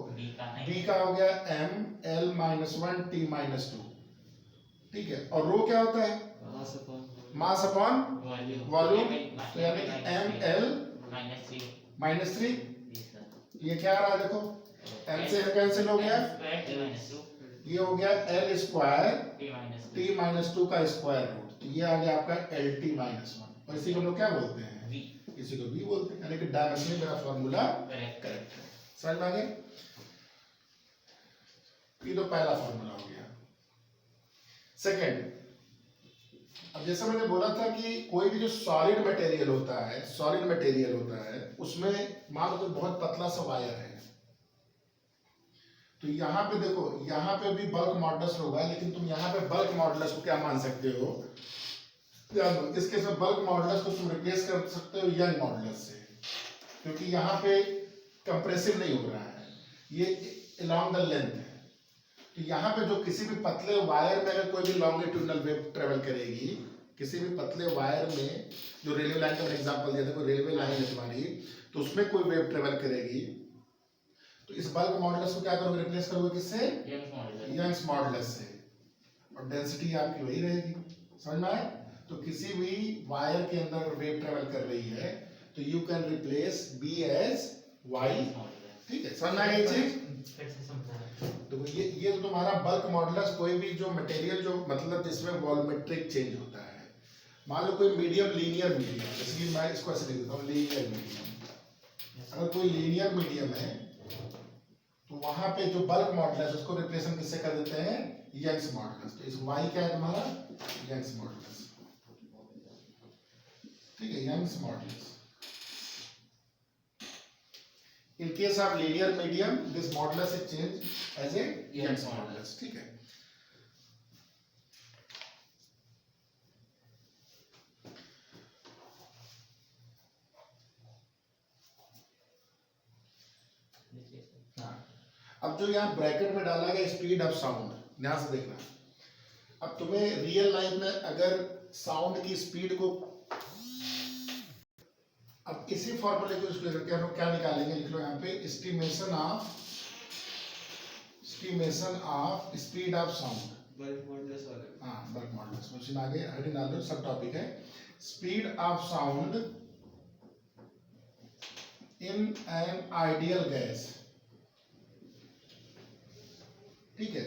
Speaker 1: b का हो गया m l minus 1 t minus 2। ठीक है, और रो क्या होता है? Mass upon volume. तो यानी कि m l minus 3। ये क्या आ रहा है देखो, m से कैंसिल हो गया, ये हो गया l स्क्वायर t minus 2 का स्क्वायर रूट। तो ये आ गया आपका lt minus 1, और इसी को हम लोग क्या बोलते हैं? इसी को v बोलते हैं। यानी कि डायमेंशनल मेरा फार्मूला करेक्ट है। समझ में आ गया? ये तो पहला फार्मूला हो गया। सेकंड, अब जैसा मैंने बोला था कि कोई भी जो सॉलिड मटेरियल होता है उसमें मान लो तो बहुत पतला सा वायर है, तो यहाँ पे देखो, यहाँ पे भी बल्क मॉडुलस होगा, लेकिन तुम यहाँ पे बल्क मॉडुलस को क्या मान सकते हो? इस केस में बल्क मॉडुलस को तुम रिप्लेस कर सकते हो यंग मॉडुलस से, क्योंकि यहाँ पे कंप्रेसिव नहीं हो रहा है, ये अलोंग द लेंथ है। तो यहाँ पे जो किसी भी पतले वायर में अगर कोई भी लॉन्गिट्यूडिनल वेव ट्रेवल करेगी, किसी भी पतले वायर में, जो रेलवे लाइन का एग्जांपल दिया था, कोई रेलवे लाइन है तुम्हारी, तो उसमें कोई वेव ट्रेवल करेगी, तो इस बल्क मॉडुलस को क्या करोगे? रिप्लेस करोगे किससे? यंग्स मॉडुलस से, और डेंसिटी आपकी वही रहेगी। समझ में आया? तो किसी भी वायर के अंदर वेव ट्रेवल कर रही है तो you can replace B as Y. ठीक है, समझ में आया ये चीज? तो ये तो तुम्हारा बल्क मॉडुलस, कोई भी जो मटेरियल जो मतलब जिसमें वॉल्यूमेट्रिक चेंज होता है। मान लो कोई मीडियम लीनियर मीडियम, जैसे कि मैं इसको ऐसे लिख देता हूँ लीनियर मीडियम। अगर कोई लीनियर मीडियम है तो वहां पे जो बल्क मॉडुलस उसको रिप्लेसन किससे कर देते हैं? Young's modulus. तो इस y क्या है तुम्हारा? Young's modulus. ठीक है, Young's modulus. In case of linear medium, this modulus is changed as a Young's modulus. ठीक है। अब जो यहाँ ब्रैकेट में डाला गया स्पीड ऑफ साउंड, ध्यान से देखना। अब तुम्हें रियल लाइफ में अगर साउंड की स्पीड को, अब इसी फॉर्मूले को यूज करके हम लोग क्या निकालेंगे? लिख लो यहाँ पे estimation of speed of sound.
Speaker 4: Bulk modulus वाले,
Speaker 1: हाँ बल्क मॉडुलस क्वेश्चन आगे हेडिंग डाल दो, सब टॉपिक है speed of sound in an ideal gas. ठीक है,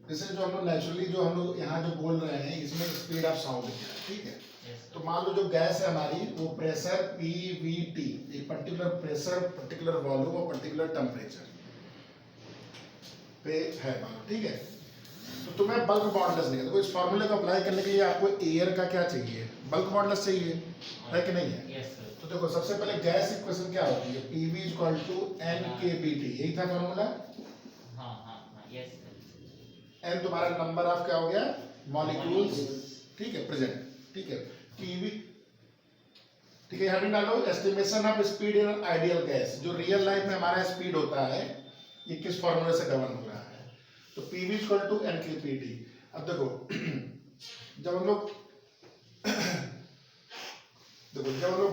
Speaker 1: जैसे जो हम लोग नेचुरली जो हम लोग यहाँ जो बोल रहे हैं इसमें स्पीड ऑफ साउंड क्या है। ठीक है, तो मान लो जो गैस है हमारी वो प्रेशर PVT, एक पर्टिकुलर प्रेशर, पर्टिकुलर वॉल्यूम और पर्टिकुलर टेम्परेचर पे है मान लो। ठीक है, तो तुम्हें बल्क मॉडुलस निकालना, तो इस फॉर्मूले को अप्लाई करने के लिए आपको एयर का क्या चाहिए? बल्क मॉडुलस चाहिए, है कि नहीं है? तो देखो सबसे पहले गैस इक्वेशन क्या होती है? PV = NKBT, यही था फॉर्मूला।
Speaker 2: यस
Speaker 1: एन तुम्हारा नंबर ऑफ क्या हो गया, मॉलिक्यूल्स, ठीक है, प्रेजेंट, ठीक है, पीवी, ठीक है, यहाँ भी डालो estimation of speed in ideal gas, जो रियल लाइफ में हमारा स्पीड होता है ये किस फॉर्मूले से गवर्न हो रहा है, तो पीवी इक्वल टू एन के पी टी। अब देखो जब हम लोग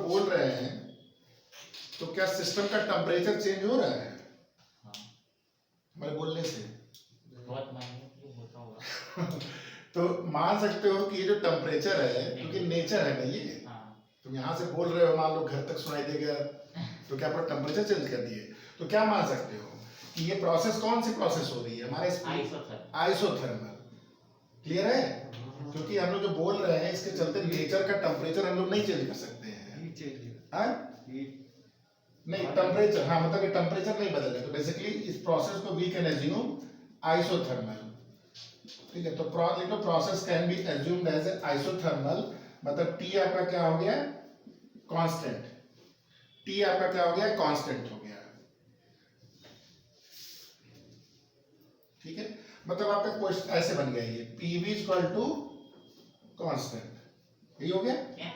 Speaker 1: बोल रहे हैं तो क्या सिस्टम का टेम्परेचर चेंज हो रहा है हमारे बोलने से?
Speaker 2: बहुत मायने होता होगा।
Speaker 1: तो मान सकते हो कि ये जो टेम्परेचर है क्योंकि नेचर है ना ये, तुम यहाँ से बोल रहे हो, मान लो घर तक सुनाई देगा तो क्या पूरा टेम्परेचर चेंज कर दिए, तो क्या मान सकते हो कि ये प्रोसेस कौन सी प्रोसेस हो रही है हमारे आइसोथर्मल, क्लियर है? क्योंकि हम लोग जो बोल रहे हैं इसके चलते नेचर का टेम्परेचर हम लोग नहीं चेंज कर सकते हैं, हाँ? नहीं टेम्परेचर, हाँ मतलब टेम्परेचर नहीं बदल रहा, तो बेसिकली इस प्रोसेस को वी कैन एज्यूम आइसोथर्मल, ठीक है, तो process can be assumed as isothermal, मतलब टी आपका क्या हो गया, कांस्टेंट, टी आपका क्या हो गया, कांस्टेंट हो गया, ठीक है, मतलब आपका क्वेश्चन ऐसे बन गया ये पीवी इक्वल टू कांस्टेंट, यही हो गया,
Speaker 2: क्या?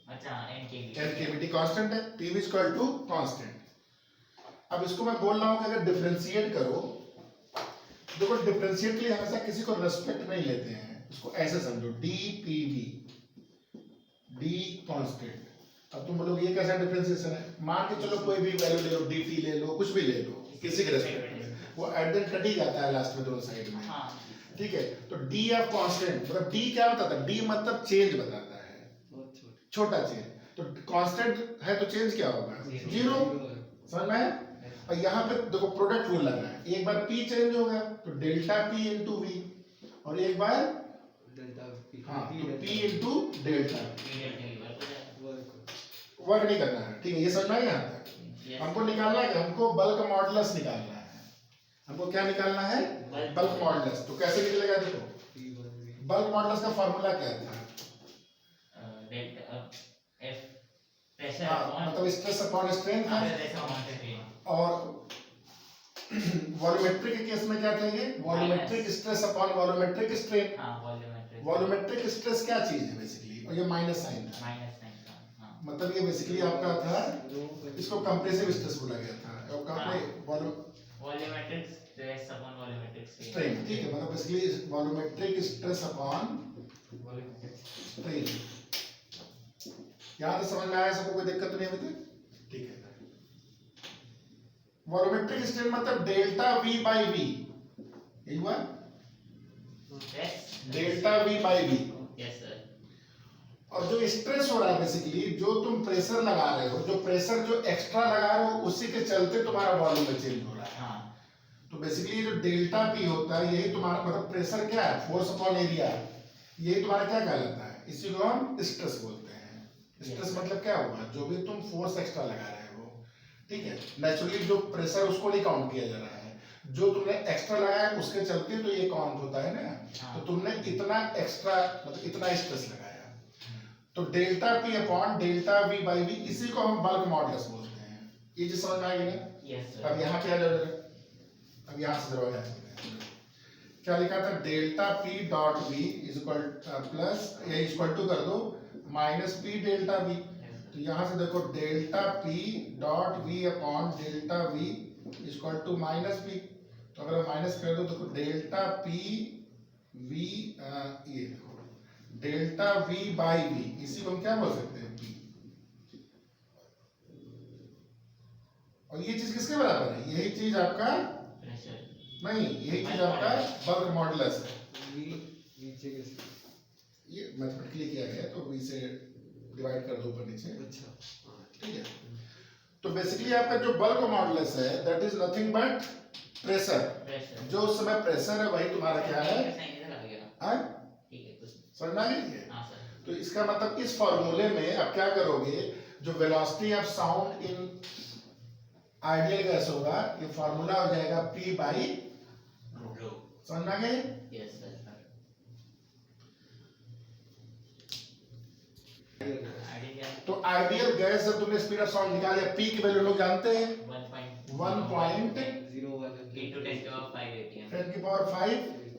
Speaker 2: अच्छा
Speaker 1: एनकेवीटी कांस्टेंट है, पीवी इक्वल टू कांस्टेंट। अब इसको मैं बोल रहा हूं कि अगर डिफरेंशिएट करो, देखो डिफरेंशिएट के लिए हमेशा किसी को रेस्पेक्ट नहीं लेते हैं, इसको ऐसे समझो डी पीवी, डी कांस्टेंट। अब तुम बोलोगे ये कैसा डिफरेंशिएशन है, मान के चलो कोई भी वैल्यू ले लो, dt ले लो, कुछ भी ले लो, किसी के रेस्पेक्ट में वो एडेड कट ही जाता है लास्ट में दोनों साइड में, ठीक है, तो डी ऑफ कांस्टेंट मतलब डी क्या बताता है, डी मतलब चेंज बताता है, छोटा चेंज, तो कांस्टेंट है तो चेंज क्या होगा, जीरो, समझ में है? और यहाँ पे देखो प्रोडक्ट रूल लग रहा है, एक बार p चेंज होगा तो डेल्टा p इंटू वी, और एक बार हाँ तो p इंटू डेल्टा, वर्क नहीं करना है, ठीक है, ये समझ में आ गया यहाँ तक? हमको निकालना है कि हमको बल्क मॉडुलस निकालना है, हमको क्या निकालना है, बल्क मॉडुलस, तो कैसे निकलेगा देखो, बल्क मॉडुलस का फॉर्मूला क्या था, मतलब स्ट्रेस अपॉन स्ट्रेन था, और वॉल्यूमेट्रिक के केस में क्या था ये, volumetric stress upon volumetric strain, volumetric stress क्या चीज है बेसिकली, और ये माइनस साइन था, मतलब ये बेसिकली आपका था, इसको कंप्रेसिव स्ट्रेस बोला गया था, और
Speaker 2: volumetric stress upon volumetric
Speaker 1: strain, ठीक है, मतलब basically volumetric stress upon strain, यहाँ तो समझ में आया सबको, कोई दिक्कत तो नहीं अभी तक, ठीक है। वॉल्यूमेट्रिक स्ट्रेन मतलब डेल्टा वी बाई वी, यही हुआ, delta V by V,
Speaker 2: yes sir,
Speaker 1: और जो स्ट्रेस हो रहा है बेसिकली जो तुम प्रेशर लगा रहे हो, जो प्रेशर जो एक्स्ट्रा लगा रहे हो उसी के चलते तुम्हारा वॉल्यूम में चेंज हो रहा है, तो बेसिकली जो डेल्टा पी होता है यही तुम्हारा मतलब प्रेशर क्या है, फोर्स अपॉन एरिया, यही तुम्हारा क्या कहलाता है, इसी को हम स्ट्रेस बोलते हैं। स्ट्रेस मतलब क्या होगा, जो भी तुम फोर्स एक्स्ट्रा लगा रहे हो, ठीक है, नेचुरली जो प्रेशर उसको नहीं काउंट किया जा रहा है, जो तुमने एक्स्ट्रा लगाया उसके चलते तो ये काउंट होता है ना, तो तुमने इतना एक्स्ट्रा मतलब इतना स्ट्रेस लगाया, तो delta P upon delta V by V, इसी को हम बल्क मॉडुलस बोलते हैं, ये चीज समझ में आ गई ना?
Speaker 2: Yes sir.
Speaker 1: अब यहाँ क्या जरूरत है, अब यहाँ से जरूरत है, क्या लिखा था, delta P dot V is equal plus या इक्वल टू कर दो माइनस पी डेल्टा वी, तो यहाँ से देखो delta P dot V upon delta V equal to minus P, तो अगर माइनस कर दो तो डेल्टा पी वी, ये देखो डेल्टा वी बाई वी, इसी को हम क्या बोल सकते हैं, पी, और ये चीज किसके बराबर है, यही चीज आपका नहीं, यही चीज आपका बल्क मॉडुलस है,
Speaker 4: नीचे कैसे,
Speaker 1: ये मैथमेटिकली किया गया तो वी से डिवाइड कर दो ऊपर नीचे,
Speaker 4: अच्छा
Speaker 1: ठीक है, तो बेसिकली आपका जो बल्क मॉडुलस है that is nothing but pressure, जो उस समय प्रेशर है वही तुम्हारा क्या है, समझ में आ गई है? तो इसका मतलब इस फॉर्मूले में अब क्या करोगे, जो velocity of sound in ideal gas होगा, ये फॉर्मूला हो जाएगा p बाई रो, समझ में आ गई?
Speaker 2: Yes sir.
Speaker 1: तो आइडियल गैस जब तुमने स्पीड ऑफ साउंड निकाल लिया, p की वैल्यू लोग जानते हैं
Speaker 4: 01
Speaker 2: into 10 to the power 5 atm
Speaker 1: 10 की पावर 5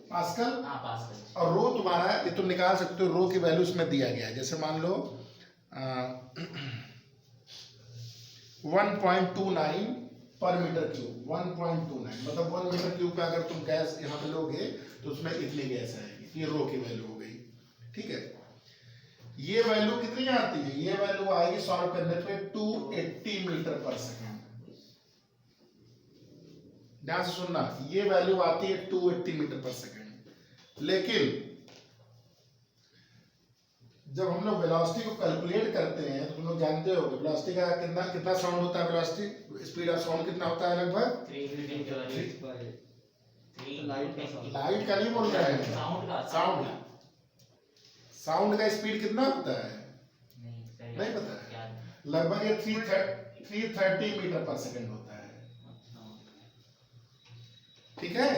Speaker 1: पास्कल।
Speaker 2: हाँ पास्कल
Speaker 1: और रो तुम्हारा ये तुम निकाल सकते हो, रो की वैल्यू इसमें दिया गया है। जैसे मान लो 1.29 पर मीटर क्यूब, 1.29 मतलब 1 मीटर क्यूब का अगर तुम गैस यहाँ पे लोगे तो उसमें इतनी गैस आएगी। ये रो की वैल्यू हो गई, ठीक है। ये वैल्यू कितनी आती है, ये वैल्यू आएगी सॉल्व करने पे 280 मीटर पर सेकेंड। ध्यान से सुनना, ये वैल्यू आती है 280 मीटर पर सेकेंड। लेकिन जब हम लोग वेलोसिटी को कैलकुलेट करते हैं तो तुम लोग जानते हो वेलोसिटी का कितना कितना साउंड होता है, वेलोसिटी स्पीड ऑफ साउंड कितना होता है लगभग
Speaker 2: 3
Speaker 1: लाइट का नहीं बोल रहा है,
Speaker 2: साउंड
Speaker 1: साउंड का स्पीड कितना होता है
Speaker 2: नहीं
Speaker 1: नहीं पता है।
Speaker 2: क्या
Speaker 1: लगभग ये 330 मीटर पर सेकेंड होता है, ठीक है।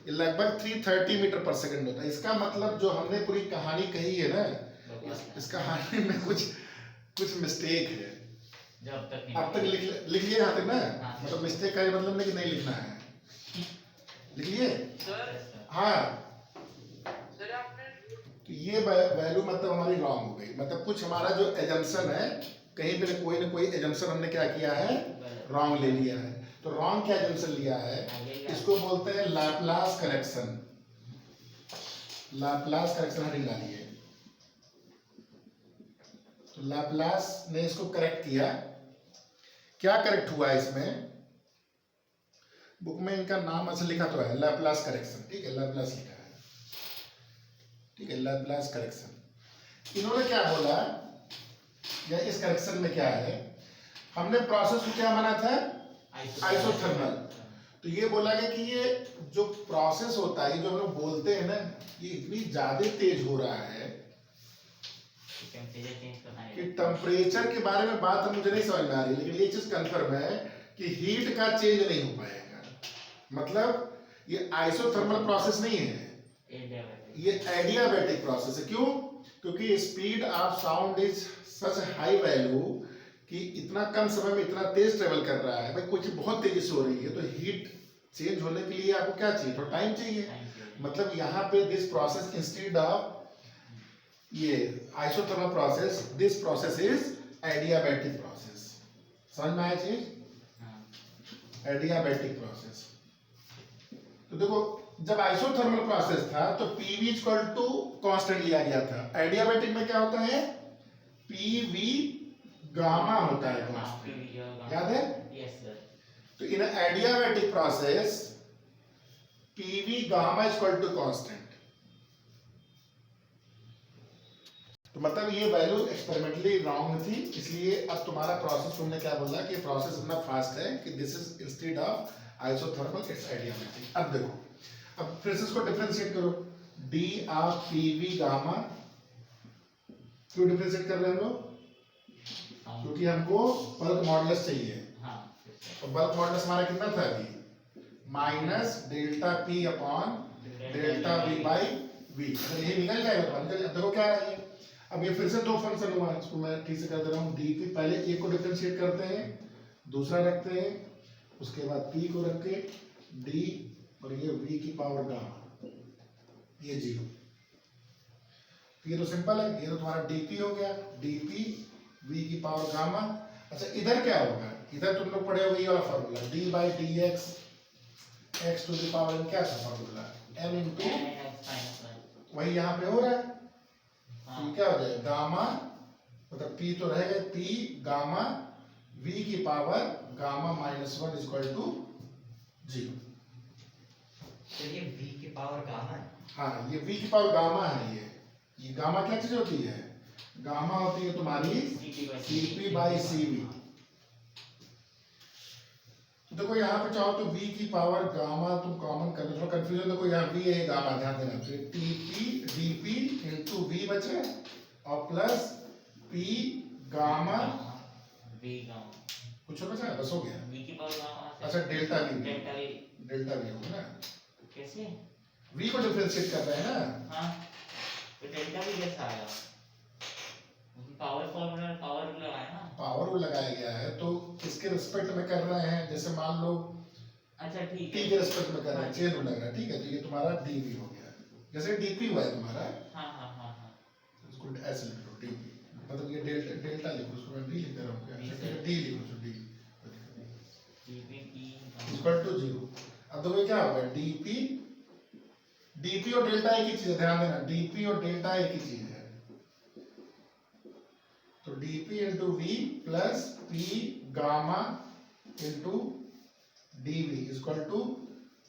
Speaker 1: ये लगभग 330 मीटर पर सेकेंड होता है। इसका मतलब जो हमने पूरी कहानी कही है ना, इस कहानी में कुछ मिस्टेक है।
Speaker 2: जब तक
Speaker 1: अब तक लिख लिए यहाँ तक ना, मतलब मिस्टेक का ये मतलब नहीं कि नहीं लिखना है, लिख लिए।
Speaker 3: सर
Speaker 1: हाँ,
Speaker 3: सर आपने
Speaker 1: तो ये वैल्यू मतलब हमारी रॉन्ग हो गई। मतलब कुछ हमारा जो एजम्पशन है, कहीं पे कोई ना कोई एजम्पशन हमने क्या किया है, रॉन्ग ले लिया है। तो रॉन्ग क्या एजम्पशन लिया है, इसको बोलते हैं Laplace correction. Laplace correction heading डाली है, तो लैपलास ने इसको करेक्ट किया। क्या करेक्ट हुआ इसमें, बुक में इनका नाम अच्छा लिखा तो है, लैपलास करेक्शन, ठीक है, लैपलास लिखा है, ठीक है, लैपलास करेक्शन। इन्होंने क्या बोला, या इस करेक्शन में क्या है, हमने प्रोसेस को क्या माना था, आइसोथर्मल। तो ये बोला गया कि ये जो प्रोसेस होता है, जो हम लोग बोलते हैं ना, ये इतनी ज्यादा तेज हो रहा है
Speaker 2: टेम्परेचर चेंज करना
Speaker 1: कि
Speaker 2: है।
Speaker 1: टेम्परेचर के बारे में बात मुझे नहीं समझ में आ रही, लेकिन ये चीज कंफर्म है कि हीट का चेंज नहीं हो पाएगा। मतलब ये आइसोथर्मल प्रोसेस नहीं है, ये एडियाबैटिक प्रोसेस है। क्यों, क्योंकि speed of sound is such high value कि इतना कम समय में इतना तेज ट्रेवल कर रहा है। भाई कुछ बहुत तेजी से हो रही है, तो हीट चेंज होने के लिए आपको क्या चाहिए, थोड़ा टाइम चाहिए। मतलब यहाँ पे दिस प्रोसेस इंस्टेड ऑफ ये isothermal process, this process is adiabatic process. समझ में आया चीज, एडियाबैटिक प्रोसेस। तो देखो, जब आइसोथर्मल प्रोसेस था तो PV इक्वल टू कांस्टेंट लिया गया था। एडियाबैटिक में क्या होता है, PV गामा होता है कांस्टेंट, याद है।
Speaker 2: Yes sir.
Speaker 1: तो in adiabatic process PV gamma equal to constant. तो मतलब ये वैल्यू एक्सपेरिमेंटली रॉन्ग थी, इसलिए अब तुम्हारा प्रोसेस, तुमने क्या बोला कि प्रोसेस इतना फास्ट है कि this is instead of isothermal, it's adiabatic. अब देखो, अब फिर से इसको डिफरेंशिएट करो, D ऑफ PV गामा। क्यों डिफरेंशिएट कर रहे हैं हम लोग, क्योंकि हमको बल्क मॉडुलस चाहिए। तो बल्क मॉडुलस हमारा कितना था अभी, minus delta P upon delta V by V। ये निकल जाएगा, देखो क्या है ये। अब ये फिर से दो फंक्शन हुआ, इसको मैं ठीक से कर दे रहा हूँ। डी पी, पहले ए को डिफरेंशिएट करते हैं, दूसरा रखते हैं, उसके बाद पी को रख के डी, और ये वी की पावर गामा, ये जीरो। ये तो सिंपल है, ये तो तुम्हारा डीपी हो गया, डीपी वी की पावर गामा। अच्छा, इधर क्या होगा, इधर तुम लोग पढ़े होगे ये वाला formula, D by D X, X to the power क्या था फॉर्मूला, एम इंटू, वही यहाँ पे हो रहा है। तो क्या हो जाएगा, गामा मतलब पी तो रहेगा, पी गामा वी की power gamma minus 1 equal to 0।
Speaker 5: तो ये v की पावर गामा है।
Speaker 1: हाँ, ये v की पावर गामा है। ये गामा क्या चीज होती है, गामा होती है तुम्हारी Cp बाई Cv। तो देखो यहाँ पे चाहो तो v की पावर गामा तुम कॉमन कर दो, कंफ्यूजन देखो, यहाँ v है, गामा, ध्यान देना। तो Tp dp इंटू v बचे और plus p gamma
Speaker 2: V gamma,
Speaker 1: कुछ बचा, बस हो गया।
Speaker 2: V की पावर गामा।
Speaker 1: अच्छा, delta v,
Speaker 2: delta
Speaker 1: delta v होगा ना,
Speaker 2: कैसे,
Speaker 1: v को डिफरेंशिएट कर रहे हैं ना।
Speaker 2: हाँ, तो डेल्टा भी कैसा आया, पावर फॉर्मूला पावर रूल लगाया ना।
Speaker 1: पावर रूल लगाया गया है तो किसके रिस्पेक्ट में कर रहे हैं, जैसे मान लो
Speaker 2: अच्छा ठीक
Speaker 1: टी
Speaker 2: है।
Speaker 1: के रिस्पेक्ट में कर रहे हैं, चेन रूल लग रहा है, ठीक है। तो ये तुम्हारा डीवी हो गया, जैसे डीपी हुआ है तुम्हारा,
Speaker 2: हाँ हाँ हाँ हाँ
Speaker 1: इसको ऐसे लिख लो डीपी, मतलब ये डेल्टा डेल्टा लिखो, उसको मैं डी लिख रहा हूँ,
Speaker 2: डी
Speaker 1: क्या
Speaker 2: से।
Speaker 1: डी लिखो, डी
Speaker 2: डीपी
Speaker 1: इक्वल टू 0। अब देखो क्या होगा, डीपी डीपी और डेल्टा एक ही चीज है, ध्यान देना, डीपी और डेल्टा एक ही चीज है। तो DP into V plus P gamma into DV equal to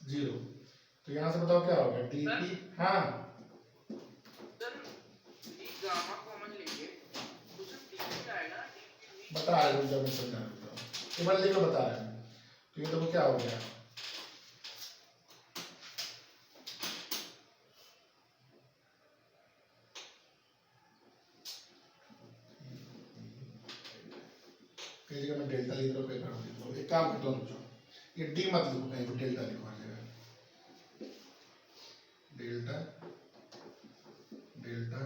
Speaker 1: 0। तो यहां से बताओ क्या होगा, डीपी, हाँ
Speaker 3: सर ये गामा कॉमन लेंगे तो सिर्फ डीपी आएगा, डीपी
Speaker 1: बता रहे हो, जब मैं समझा रहा हूँ, एक बार लिख लो, बता रहे हैं। तो ये देखो क्या हो गया, कई जगह में डेल्टा लिख लो, कई जगह लिख लो, एक काम करता हूँ, ये डी मत लिखो, कहीं पर डेल्टा लिखो हर जगह, डेल्टा डेल्टा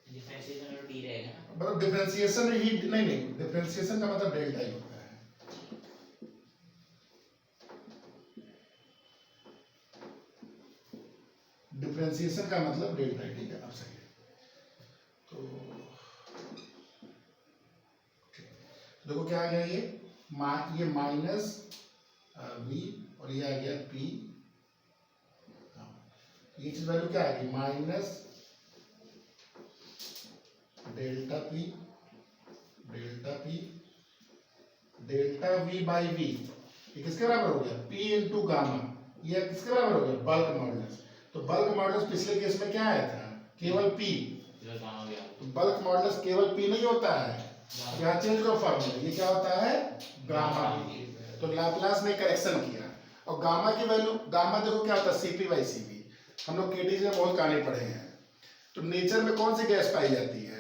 Speaker 2: डिफरेंशिएशन और डी रहेगा ना।
Speaker 1: मतलब डिफरेंशिएशन ही नहीं, डिफरेंशिएशन का मतलब डेल्टा ही होता है। डिफरेंशिएशन का मतलब डेल्टा ही, ठीक है, अब सही है। तो देखो क्या आ गया, ये माइनस वी और ये आ गया पी, ये चीज वैल्यू क्या आएगी, minus delta P delta V by V, ये किसके बराबर हो गया, पी इंटू गामा, ये किसके बराबर हो गया, बल्क मॉडुलस। तो बल्क मॉडुलस पिछले केस में क्या आया था, केवल पी,
Speaker 2: जो गामा गया
Speaker 1: तो बल्क मॉडुलस केवल पी नहीं होता है, यहाँ चेंज करो फॉर्मूला, ये क्या होता है, गामा पी। तो लाप्लास ने करेक्शन किया, और गामा की वैल्यू, गामा देखो क्या होता है, सीपी बाई सीवी, हम लोग केटीज में बहुत कहानी पढ़े हैं। तो नेचर में कौन सी गैस पाई जाती है,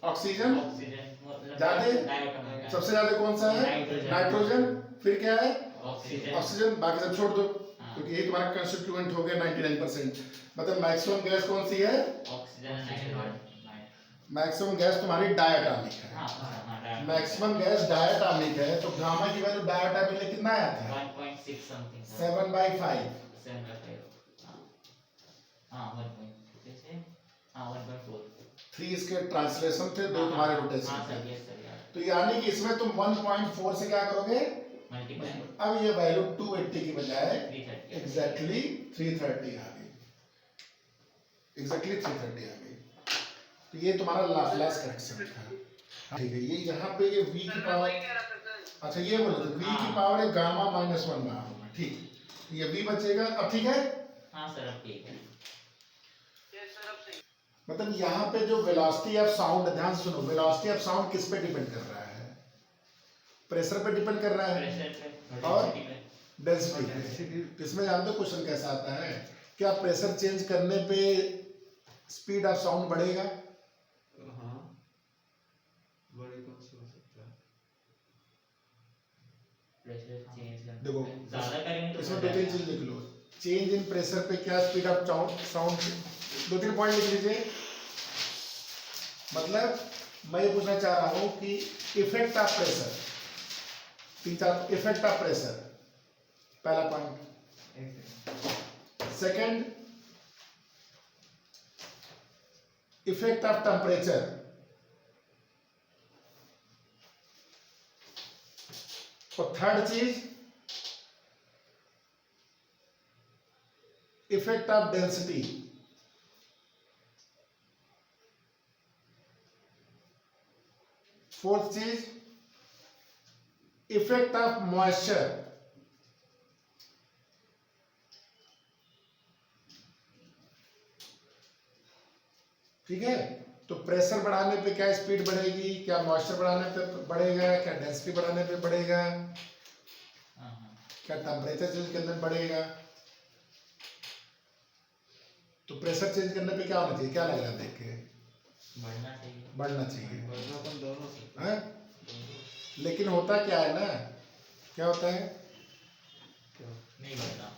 Speaker 1: ऑक्सीजन,
Speaker 2: ऑक्सीजन
Speaker 1: ज्यादा
Speaker 2: डाइऑटोमिक
Speaker 1: सबसे ज्यादा कौन सा है, नाइट्रोजन, फिर क्या है,
Speaker 2: ऑक्सीजन
Speaker 1: ऑक्सीजन, बाकी सब छोड़ दो, क्योंकि यही तुम्हारा कंस्टिट्यूएंट हो गया 99%। मतलब मैक्सिमम गैस कौन सी है,
Speaker 2: ऑक्सीजन नाइट्रोजन
Speaker 1: मैक्सिमम गैस तुम्हारी डायटॉमिक है,
Speaker 2: हाँ हाँ
Speaker 1: मैक्सिमम गैस डायटॉमिक है। तो गामा की वैल्यू डायटॉमिक में कितना आया था,
Speaker 2: 1.6 समथिंग
Speaker 1: 7/5,
Speaker 2: 7/5 हाँ 1.6 से हाँ 1.4
Speaker 1: 3 इसके ट्रांसलेशन थे, 2 तुम्हारे
Speaker 2: हाँ
Speaker 1: रोटेशन
Speaker 2: सर
Speaker 1: थे।
Speaker 2: यस सर यार
Speaker 1: तो यानी कि इसमें तुम 1.4 से क्या करोगे,
Speaker 2: मल्टीप्लाई
Speaker 1: अब ये वैल्यू 280 की बजाय
Speaker 2: 330
Speaker 1: एग्जैक्टली 330 आ गई, एग्जैक्टली 330 आ गई। तो ये तुम्हारा लाप्लास करेक्शन था, ठीक है। ये यहाँ पे ये v की पावर,
Speaker 3: कह रहा था सर।
Speaker 1: अच्छा ये बोले थे v की पावर है गामा -1 बाहर होगा, ठीक, तो ये v बचेगा, अब ठीक है।
Speaker 2: हाँ सर अब ठीक है
Speaker 3: यस सर अब सही।
Speaker 1: मतलब यहाँ पे जो वेलोसिटी ऑफ साउंड, ध्यान से सुनो, वेलोसिटी ऑफ साउंड किस पे डिपेंड कर रहा है, प्रेशर पे डिपेंड कर रहा है,
Speaker 2: प्रेशर पे
Speaker 1: और
Speaker 2: डेंसिटी पे
Speaker 1: डेंसिटी पे। इसमें जानते हो क्वेश्चन कैसा आता है, क्या प्रेशर चेंज करने पे स्पीड ऑफ साउंड बढ़ेगा,
Speaker 4: हाँ बड़े कौन से हो सकता है,
Speaker 2: प्रेशर चेंज करना
Speaker 1: देखो,
Speaker 2: ज्यादा करेंगे तो
Speaker 1: इसमें 2-3 चीज लिख लो, चेंज इन प्रेशर पे क्या स्पीड ऑफ साउंड, 2-3 पॉइंट लिख लीजिए। मतलब मैं ये पूछना चाह रहा हूं कि effect of pressure, 3-4 effect of pressure, पहला point. Second, effect of temperature, और थर्ड चीज इफेक्ट ऑफ डेंसिटी। फोर्थ चीज इफेक्ट ऑफ मॉइस्चर। ठीक है, तो प्रेशर बढ़ाने पे क्या स्पीड बढ़ेगी, क्या मॉइस्चर बढ़ाने पे बढ़ेगा, क्या डेंसिटी बढ़ाने पे बढ़ेगा,
Speaker 2: हाँ हाँ
Speaker 1: क्या टेम्परेचर चेंज करने पे बढ़ेगा। तो प्रेशर चेंज करने पे क्या होना चाहिए, क्या लग रहा है देख के,
Speaker 2: बढ़ना चाहिए
Speaker 1: बढ़ना चाहिए,
Speaker 4: वरनापन दोनों से
Speaker 1: है? लेकिन होता क्या है ना, क्या होता है,
Speaker 4: क्या
Speaker 2: नहीं बढ़ना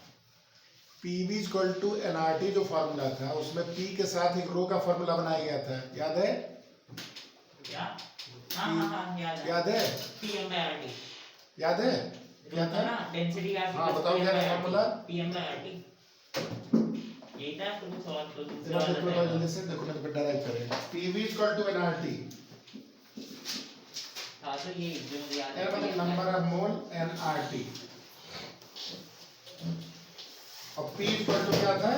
Speaker 1: PV = NRT जो फार्मूला था, उसमें P के साथ एक रो का फार्मूला बनाया गया था, याद है,
Speaker 2: क्या? हाँ याद है।
Speaker 1: याद है?
Speaker 2: PM/RT
Speaker 1: याद है? क्या
Speaker 2: था
Speaker 1: था?
Speaker 2: ना, डेंसिटी का
Speaker 1: हाँ, बताओ क्या था फॉर्मूला?
Speaker 2: PM/RT यही था। तो कुछ और तो दूसरा
Speaker 1: देखो
Speaker 2: वाला
Speaker 1: देखो
Speaker 2: था।
Speaker 1: जल्दी से देखो, मैं डराइव करें। PV इक्वल टू nRT,
Speaker 2: हाँ तो ये जो मुझे याद
Speaker 1: n मतलब नंबर ऑफ मोल nRT, और P इक्वल टू क्या था?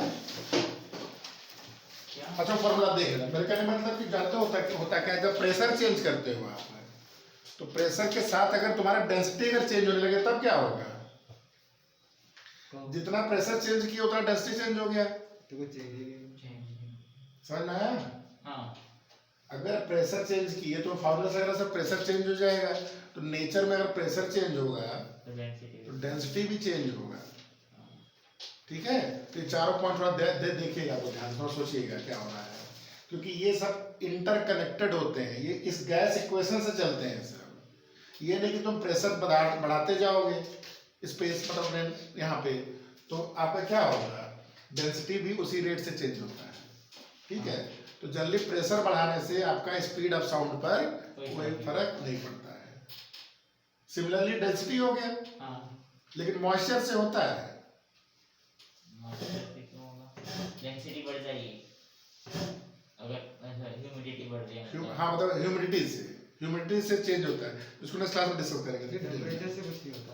Speaker 2: क्या?
Speaker 1: अच्छा फॉर्मूला देख लेना। मेरे कहने का मतलब कि जानते हो होता क्या है, जब प्रेशर चेंज करते हो आप, तो प्रेशर के साथ अगर तुम्हारा डेंसिटी अगर चेंज होने लगे तब क्या होगा? जितना प्रेशर चेंज किया उतना डेंसिटी चेंज हो गया।
Speaker 4: तो कुछ चेंज ही नहीं।
Speaker 1: समझ में आया?
Speaker 2: हाँ
Speaker 1: अगर प्रेशर चेंज किए तो फॉर्मूला से अगर सब प्रेशर चेंज हो जाएगा, तो नेचर में अगर प्रेशर चेंज होगा
Speaker 2: तो डेंसिटी
Speaker 1: तो डेंसिटी भी चेंज होगा। ठीक है, तो ये चारों पॉइंट थोड़ा देखिएगा, तो ध्यान थोड़ा सोचिएगा क्या हो रहा है, क्योंकि ये सब इंटरकनेक्टेड होते हैं, ये इस गैस इक्वेशन से चलते हैं सब। ये नहीं कि तुम प्रेशर बढ़ाते जाओगे स्पेस मतलब यहाँ पे, तो आपका क्या होगा, डेंसिटी भी उसी रेट से चेंज होता है। ठीक है, तो जल्दी प्रेशर बढ़ाने से आपका स्पीड ऑफ साउंड पर कोई फर्क नहीं पड़ता है। सिमिलरली डेंसिटी हो गया,
Speaker 2: हाँ
Speaker 1: लेकिन मॉइस्चर से होता है।
Speaker 2: डेंसिटी बढ़ जाएगी अगर ह्यूमिडिटी बढ़ रही है।
Speaker 1: हाँ मतलब ह्यूमिडिटी से चेंज होता है, इसको नेक्स्ट क्लास में डिस्कस करेंगे। ठीक है,
Speaker 4: टेम्परेचर से कुछ नहीं होता।